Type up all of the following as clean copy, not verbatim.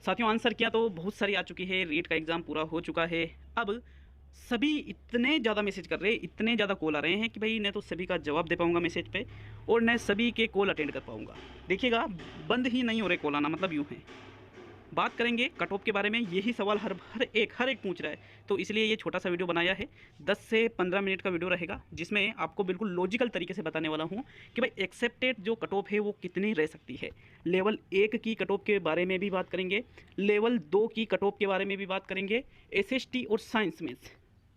साथियों आंसर किया तो बहुत सारी आ चुकी है, रीट का एग्ज़ाम पूरा हो चुका है। अब सभी इतने ज़्यादा मैसेज कर रहे हैं, इतने ज़्यादा कॉल आ रहे हैं कि भाई न तो सभी का जवाब दे पाऊंगा मैसेज पे और न सभी के कॉल अटेंड कर पाऊंगा। देखिएगा बंद ही नहीं हो रहे कॉल आना, मतलब यूँ है। बात करेंगे कट ऑफ के बारे में, यही सवाल हर एक पूछ रहा है, तो इसलिए ये छोटा सा वीडियो बनाया है। 10 से 15 मिनट का वीडियो रहेगा जिसमें आपको बिल्कुल लॉजिकल तरीके से बताने वाला हूँ कि भाई एक्सेप्टेड जो कट ऑफ है वो कितनी रह सकती है। लेवल 1 की कट ऑफ के बारे में भी बात करेंगे, लेवल 2 की कट ऑफ के बारे में भी बात करेंगे, SST और साइंस में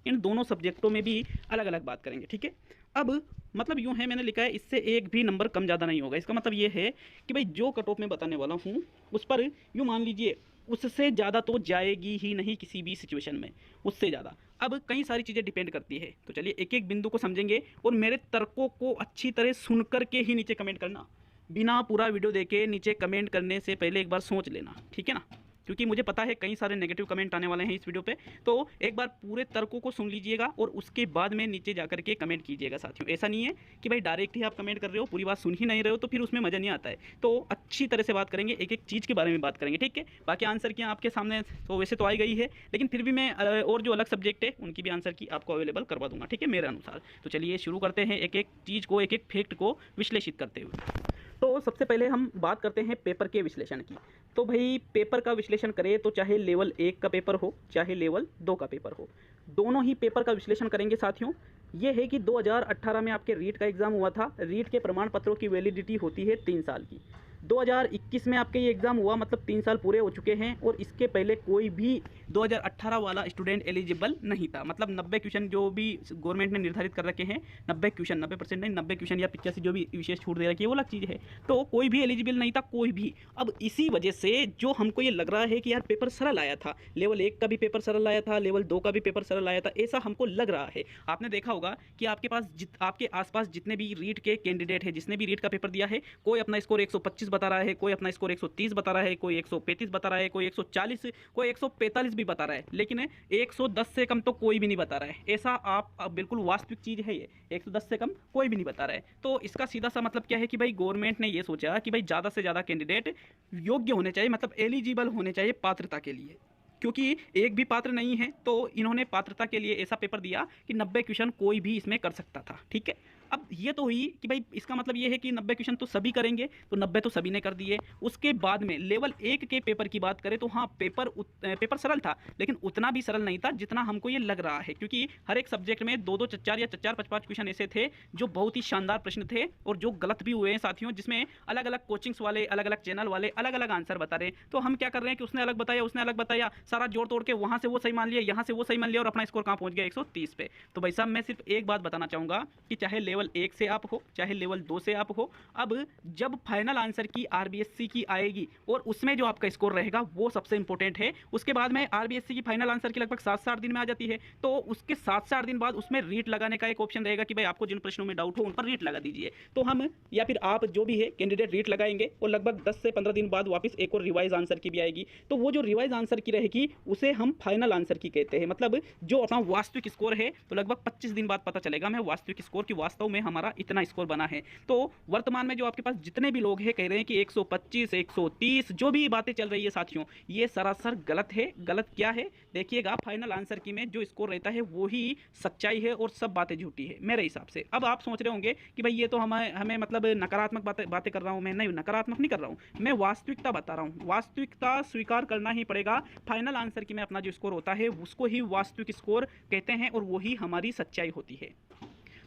इन दोनों सब्जेक्टों में भी अलग अलग बात करेंगे, ठीक है। अब मतलब यूँ है, मैंने लिखा है इससे एक भी नंबर कम ज़्यादा नहीं होगा। इसका मतलब ये है कि भाई जो कट ऑफ मैं बताने वाला हूँ उस पर यूँ मान लीजिए उससे ज़्यादा तो जाएगी ही नहीं किसी भी सिचुएशन में, उससे ज़्यादा। अब कई सारी चीज़ें डिपेंड करती है, तो चलिए एक एक बिंदु को समझेंगे और मेरे तर्कों को अच्छी तरह सुन करके ही नीचे कमेंट करना। बिना पूरा वीडियो देखे नीचे कमेंट करने से पहले एक बार सोच लेना, ठीक है ना, क्योंकि मुझे पता है कई सारे नेगेटिव कमेंट आने वाले हैं इस वीडियो पे। तो एक बार पूरे तर्कों को सुन लीजिएगा और उसके बाद में नीचे जाकर के कमेंट कीजिएगा साथियों। ऐसा नहीं है कि भाई डायरेक्ट ही आप कमेंट कर रहे हो, पूरी बात सुन ही नहीं रहे हो, तो फिर उसमें मज़ा नहीं आता है। तो अच्छी तरह से बात करेंगे, एक एक चीज़ के बारे में बात करेंगे, ठीक है। बाकी आंसर की आपके सामने तो वैसे तो आई गई है, लेकिन फिर भी मैं और जो अलग सब्जेक्ट है उनकी भी आंसर की आपको अवेलेबल करवा दूंगा, ठीक है, मेरे अनुसार। तो चलिए शुरू करते हैं एक एक चीज़ को, एक एक फैक्ट को विश्लेषित करते हुए। तो सबसे पहले हम बात करते हैं पेपर के विश्लेषण की। तो भाई पेपर का विश्लेषण करें तो चाहे लेवल 1 का पेपर हो चाहे लेवल 2 का पेपर हो, दोनों ही पेपर का विश्लेषण करेंगे साथियों। ये है कि 2018 में आपके रीट का एग्ज़ाम हुआ था। रीट के प्रमाण पत्रों की वैलिडिटी होती है 3 साल की। 2021 में आपके ये एग्ज़ाम हुआ, मतलब 3 साल पूरे हो चुके हैं और इसके पहले कोई भी 2018 वाला स्टूडेंट एलिजिबल नहीं था। मतलब 90 क्वेश्चन जो भी गवर्नमेंट ने निर्धारित कर रखे हैं, 90 क्वेश्चन, 90% नहीं, 90 क्वेश्चन या 85 जो भी विशेष छूट दे रखी है वो अलग चीज़ है। तो कोई भी एलिजिबल नहीं था, कोई भी। अब इसी वजह से जो हमको ये लग रहा है कि यार पेपर सरल आया था, लेवल 1 का भी पेपर सरल आया था, लेवल 2 का भी पेपर सरल आया था, ऐसा हमको लग रहा है। आपने देखा होगा कि आपके पास आपके आसपास जितने भी रीट के कैंडिडेट है, जिसने भी रीट का पेपर दिया है, कोई अपना स्कोर 125 बता रहा है, कोई अपना स्कोर 130 बता रहा है, कोई 135 बता रहा है, कोई 140, कोई 145 भी बता रहा है, लेकिन 110 से कम तो कोई भी नहीं बता रहा है। ऐसा आप बिल्कुल वास्तविक चीज़ है ये, 110 से कम कोई भी नहीं बता रहा है। तो इसका सीधा सा मतलब क्या है कि भाई गवर्नमेंट ने ये सोचा कि भाई ज़्यादा से ज़्यादा कैंडिडेट योग्य होने चाहिए, मतलब एलिजिबल होने चाहिए पात्रता के लिए, क्योंकि एक भी पात्र नहीं है। तो इन्होंने पात्रता के लिए ऐसा पेपर दिया कि 90 क्वेश्चन कोई भी इसमें कर सकता था, ठीक है। अब ये तो हुई कि भाई इसका मतलब ये है कि 90 क्वेश्चन तो सभी करेंगे, तो 90 तो सभी ने कर दिए। उसके बाद में लेवल 1 के पेपर की बात करें तो हाँ, पेपर सरल था, लेकिन उतना भी सरल नहीं था जितना हमको ये लग रहा है, क्योंकि हर एक सब्जेक्ट में 2-2 4-4 या 4-4 5-5 क्वेश्चन ऐसे थे जो बहुत ही शानदार प्रश्न थे और जो गलत भी हुए हैं साथियों, जिसमें अलग अलग कोचिंग्स वाले, अलग अलग चैनल वाले अलग अलग आंसर बता रहे हैं। तो हम क्या कर रहे हैं कि उसने अलग बताया, उसने अलग बताया, सारा जोड़ तोड़ के वहाँ से वो सही मान लिया, यहाँ से वो सही मान लिया और अपना स्कोर कहाँ पहुँच गया, 130 पे। तो भाई साहब मैं सिर्फ एक बात बताना चाहूँगा कि चाहे लेवल 1 से आप हो चाहे लेवल 2 से आप हो, अब जब फाइनल आंसर की RBSC की आएगी और उसमें जो आपका स्कोर रहेगा वो सबसे इंपॉर्टेंट है। उसके बाद में RBSC की फाइनल आंसर की लगभग 7 से 8 दिन में आ जाती है, तो उसके 7 से 8 दिन बाद उसमें रीट लगाने का एक ऑप्शन रहेगा कि भाई आपको जिन प्रश्नों में डाउट हो उन पर रीट लगा दीजिए। तो हम या फिर आप जो भी है कैंडिडेट रीट लगाएंगे और लगभग 10 से 15 दिन बाद वापस एक और रिवाइज आंसर की भी आएगी। तो वो जो रिवाइज आंसर की रहेगी उसे हम फाइनल आंसर की कहते हैं, मतलब जो अपना वास्तविक स्कोर है। तो लगभग 25 दिन बाद पता चलेगा हमें वास्तविक स्कोर की वास्तव में हमारा इतना स्कोर बना है। तो वर्तमान में जो आपके पास जितने भी लोग हैं कह रहे हैं कि 125, 130 जो भी बातें चल रही है साथियों, ये सरासर गलत है। गलत क्या है देखिएगा, फाइनल आंसर की में जो स्कोर रहता है वो ही सच्चाई है और सब बातें झूठी है मेरे हिसाब से। अब आप सोच रहे होंगे कि भाई ये तो हमें मतलब नकारात्मक बातें कर रहा हूँ मैं। नहीं, नकारात्मक नहीं कर रहा हूँ, मैं वास्तविकता बता रहा हूँ। वास्तविकता स्वीकार करना ही पड़ेगा। फाइनल आंसर की में अपना जो स्कोर होता है उसको ही वास्तविक स्कोर कहते हैं और वही हमारी सच्चाई होती है।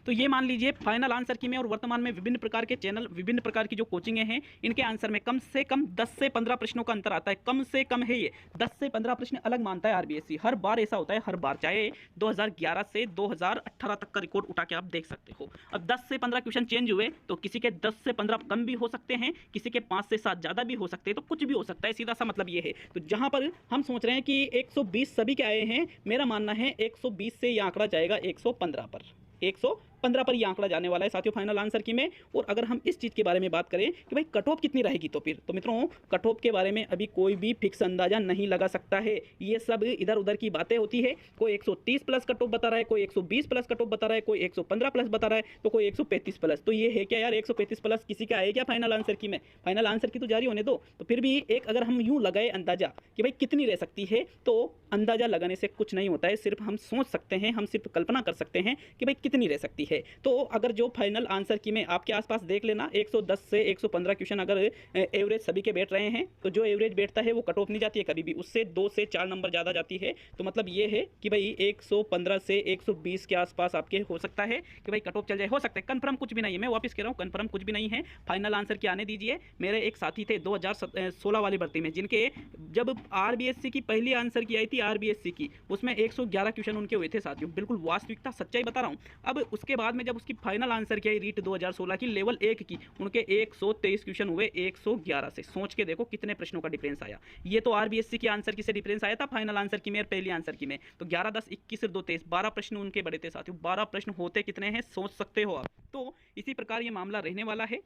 तो ये मान लीजिए फाइनल आंसर की में और वर्तमान में विभिन्न प्रकार के चैनल, विभिन्न प्रकार की जो कोचिंगें हैं, इनके आंसर में कम से कम 10 से 15 प्रश्नों का अंतर आता है। कम से कम है ये 10 से 15 प्रश्न अलग मानता है RBSC। हर बार ऐसा होता है, हर बार, चाहे 2011 से 2018 तक का रिकॉर्ड उठा के आप देख सकते हो। अब 10 से 15 क्वेश्चन चेंज हुए तो किसी के 10 से 15 कम भी हो सकते हैं, किसी के 5 से 7 ज़्यादा भी हो सकते हैं, तो कुछ भी हो सकता है, सीधा सा मतलब ये है। तो जहाँ पर हम सोच रहे हैं कि 120 सभी के आए हैं, मेरा मानना है 120 से ये आंकड़ा जाएगा 115 पर, 115 15 पर ये आंकड़ा जाने वाला है साथियों फाइनल आंसर की में। और अगर हम इस चीज़ के बारे में बात करें कि भाई कट ऑफ कितनी रहेगी, तो फिर तो मित्रों कट ऑफ के बारे में अभी कोई भी फिक्स अंदाजा नहीं लगा सकता है। ये सब इधर उधर की बातें होती है। कोई 130 प्लस कट ऑफ बता रहा है, कोई 120 प्लस कट ऑफ बता रहा है, कोई 115 प्लस बता रहा है, तो कोई 135 प्लस। तो ये है क्या यार, 135 प्लस किसी का है क्या फाइनल आंसर की में? फाइनल आंसर की तो जारी होने दो। तो फिर भी एक अगर हम यूं लगाए अंदाजा कि भाई कितनी रह सकती है, तो अंदाजा लगाने से कुछ नहीं होता है, सिर्फ हम सोच सकते हैं, हम सिर्फ कल्पना कर सकते हैं कि भाई कितनी रह सकती है। तो अगर जो फाइनल आंसर की में आपके आसपास देख लेना 110 से 115 क्वेश्चन अगर एवरेज सभी के बैठ रहे हैं, तो जो एवरेज बैठता है वो कट ऑफ नहीं जाती है कभी भी, उससे 2 से 4 नंबर ज़्यादा जाती है। तो मतलब ये है कि भाई 115 से 120 के आसपास आपके हो सकता है कि भाई कट ऑफ चल जाए, हो सकता है। कंफर्म कुछ भी नहीं है, मैं वापस कह रहा हूँ कंफर्म कुछ भी नहीं है। फाइनल आंसर की आने दीजिए। मेरे एक साथी थे 2016 वाली भर्ती में, जिनके जब आरबीएससी की पहली आंसर की आई थी आरबीएससी की, उसमें 111 क्वेश्चन उनके हुए थे साथियों, बिल्कुल वास्तविकता सच्चाई बता रहा हूँ। अब उसके बाद में जब उसकी फाइनल आंसर की आई रीट 2016 की लेवल 1 की, उनके 123 क्वेश्चन हुए 111 से। सोच के देखो कितने प्रश्नों का डिफरेंस आया। ये तो आरबीएससी की आंसर की से डिफरेंस आया था फाइनल आंसर की में पहली आंसर की में, तो 11 10 21 2 23 12 प्रश्न उनके बड़े थे साथियों। 12 प्रश्न होते कितने हैं सोच सकते हो आप। तो इसी प्रकार ये मामला रहने वाला है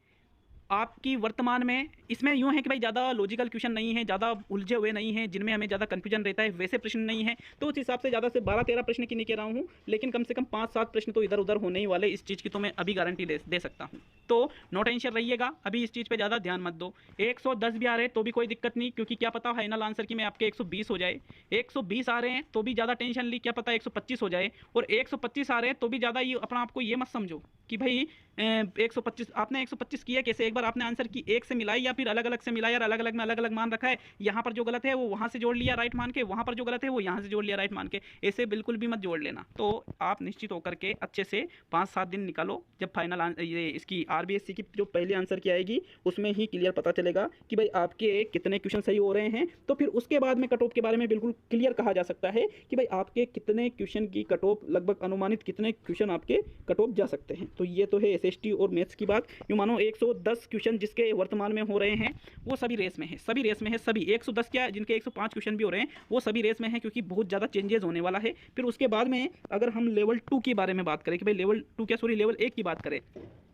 आपकी वर्तमान में। इसमें यूँ है कि भाई ज़्यादा लॉजिकल क्वेश्चन नहीं है, ज़्यादा उलझे हुए नहीं हैं, जिनमें हमें ज़्यादा कन्फ्यूजन रहता है, वैसे प्रश्न नहीं है। तो उस हिसाब से ज़्यादा से 12-13 प्रश्न की नहीं कह रहा हूँ, लेकिन कम से कम 5-7 प्रश्न तो इधर उधर होने ही वाले, इस चीज़ की तो मैं अभी गारंटी दे सकता हूँ। तो नो टेंशन रहिएगा, अभी इस चीज़ पर ज़्यादा ध्यान मत दो। 110 भी आ रहे हैं तो भी कोई दिक्कत नहीं, क्योंकि क्या पता फाइनल आंसर की में आपके 120 हो जाए। 120 आ रहे हैं तो भी ज़्यादा टेंशन ली, क्या पता 125 हो जाए। और 125 आ रहे हैं तो भी ज़्यादा ये अपना आपको ये मत समझो कि भाई 125 आपने 125 किया कैसे। एक बार आपने आंसर की एक से मिलाई या फिर अलग अलग से मिलाया, अलग अलग में अलग अलग मान रखा है, यहाँ पर जो गलत है वो वहाँ से जोड़ लिया राइट मान के, वहाँ पर जो गलत है वो यहाँ से जोड़ लिया राइट मान के, ऐसे बिल्कुल भी मत जोड़ लेना। तो आप निश्चित होकर के अच्छे से 5-7 दिन निकालो, जब फाइनल ये इसकी आरबीएससी की जो पहली आंसर की आएगी उसमें ही क्लियर पता चलेगा कि भाई आपके कितने क्वेश्चन सही हो रहे हैं। तो फिर उसके बाद में कट ऑफ के बारे में बिल्कुल क्लियर कहा जा सकता है कि भाई आपके कितने क्वेश्चन की कट ऑफ, लगभग अनुमानित कितने क्वेश्चन आपके कट ऑफ जा सकते हैं। तो ये तो है एसएसटी और मैथ्स की बात। यूँ मानो 110 क्वेश्चन जिसके वर्तमान में हो रहे हैं वो सभी रेस में है, सभी रेस में है, सभी 110 क्या जिनके 105 क्वेश्चन भी हो रहे हैं वो सभी रेस में है, क्योंकि बहुत ज़्यादा चेंजेस होने वाला है। फिर उसके बाद में अगर हम लेवल 2 के बारे में बात करें कि भाई लेवल 1 की बात करें,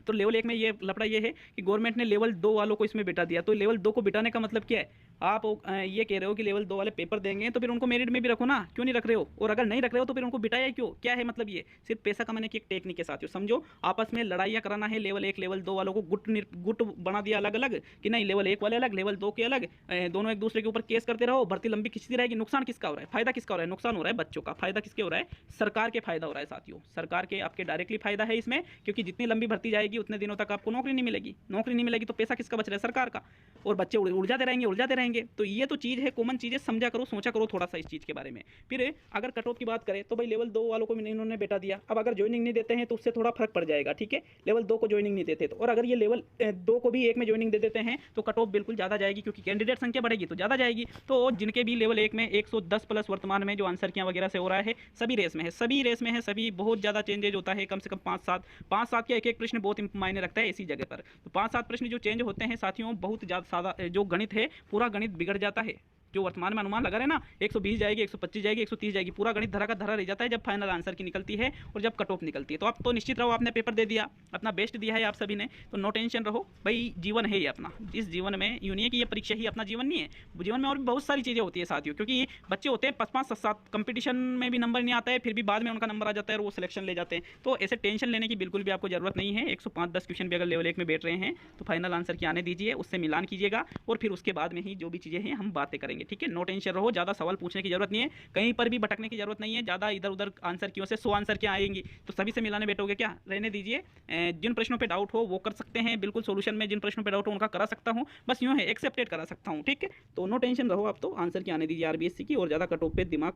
तो लेवल 1 में ये लफड़ा ये है कि गवर्नमेंट ने लेवल 2 वालों को इसमें बिठा दिया। तो लेवल 2 को बिठाने का मतलब क्या है, आप ये कह रहे हो कि लेवल 2 वाले पेपर देंगे तो फिर उनको मेरिट में भी रखो ना, क्यों नहीं रख रहे हो? और अगर नहीं रख रहे हो तो फिर उनको बिठाया क्यों? क्या है मतलब? ये सिर्फ पैसा कमाने की एक टेक्निक के साथ हो, समझो। आपस में लड़ाइयाँ कराना है, लेवल 1 लेवल 2 वालों को गुट बना दिया अलग अलग कि नहीं लेवल 1 वाले अलग लेवल 2 के अलग, दोनों एक दूसरे के ऊपर केस करते रहो, भर्ती लंबी खिंचती रहेगी। नुकसान किसका हो रहा है, फायदा किसका हो रहा है? नुकसान हो रहा है बच्चों का, फायदा किसके हो रहा है? सरकार के फायदा हो रहा है साथियों, सरकार के आपके डायरेक्टली फायदा है इसमें, क्योंकि जितनी लंबी भर्ती जाएगी उतने दिनों तक आपको नौकरी नहीं मिलेगी, तो पैसा किसका बच रहा है? सरकार का। और बच्चे उलझाते रहेंगे। तो ये तो चीज़ है, कॉमन चीज़ है, समझा करो, सोचा करो थोड़ा सा इस चीज़ के बारे में। फिर अगर कट ऑफ की बात करें तो भाई लेवल 2 वालों को भी इन्होंने बेटा दिया। अब अगर ज्वाइनिंग नहीं देते हैं तो उससे थोड़ा फर्क पड़ जाएगा, ठीक है। लेवल 2 को ज्वाइनिंग नहीं देते तो, और अगर ये लेवल 2 को भी 1 में ज्वाइनिंग दे देते हैं तो कट ऑफ बिल्कुल ज़्यादा जाएगी, क्योंकि कैंडिडेट संख्या बढ़ेगी तो ज़्यादा जाएगी। तो जिनके भी लेवल 1 में 110 प्लस वर्तमान में जो आंसर किया वगैरह से हो रहा है, सभी रेस में है, सभी बहुत ज़्यादा चेंजेज होता है। कम से कम 5-7 का एक प्रश्न बहुत मायने रखता है इसी जगह पर। तो 5-7 प्रश्न जो चेंज होते हैं साथियों, बहुत ज़्यादा सादा जो गणित है, पूरा गणित बिगड़ जाता है। जो वर्तमान में अनुमान लगा रहे ना 120 जाएगी, 125 जाएगी, 130 जाएगी, पूरा गणित धरा का धरा रह जाता है जब फाइनल आंसर की निकलती है और जब कट ऑफ निकलती है। तो आप तो निश्चित रहो, आपने पेपर दे दिया, अपना बेस्ट दिया है आप सभी ने, तो नो टेंशन रहो भाई। जीवन है ये अपना, इस जीवन में यूँ नहीं है कि ये परीक्षा ही अपना जीवन नहीं है, जीवन में और भी बहुत सारी चीज़ें होती है साथियों। क्योंकि बच्चे होते हैं 5-5-7 कंपटीशन में भी नंबर नहीं आता है, फिर भी बाद में उनका नंबर आ जाता है और वो सिलेक्शन ले जाते हैं। तो ऐसे टेंशन लेने की बिल्कुल भी आपको जरूरत नहीं है। 105-10 क्वेश्चन भी अगर लेवल 1 में बैठ रहे हैं तो फाइनल आंसर की आने दीजिए, उससे मिलान कीजिएगा और फिर उसके बाद में ही जो भी चीज़ें हैं हम बातें करेंगे, ठीक है। नो टेंशन रहो, ज़्यादा सवाल पूछने की जरूरत नहीं है, कहीं पर भी भटकने की जरूरत नहीं है। ज़्यादा इधर उधर आंसर की वजह से 100 आंसर क्या आएंगी तो सभी से मिलाने बैठोगे क्या? रहने दीजिए। जिन प्रश्नों पे डाउट हो वो कर सकते हैं, बिल्कुल सोल्यूशन में जिन प्रश्नों पे डाउट हो उनका करा सकता हूँ, बस यूँ है एक्सेप्टेड करा सकता हूँ, ठीक है। तो नो टेंशन रहो, आप तो आंसर की आने दीजिए आरबीएससी की, और ज़्यादा कट ऑफ पे दिमाग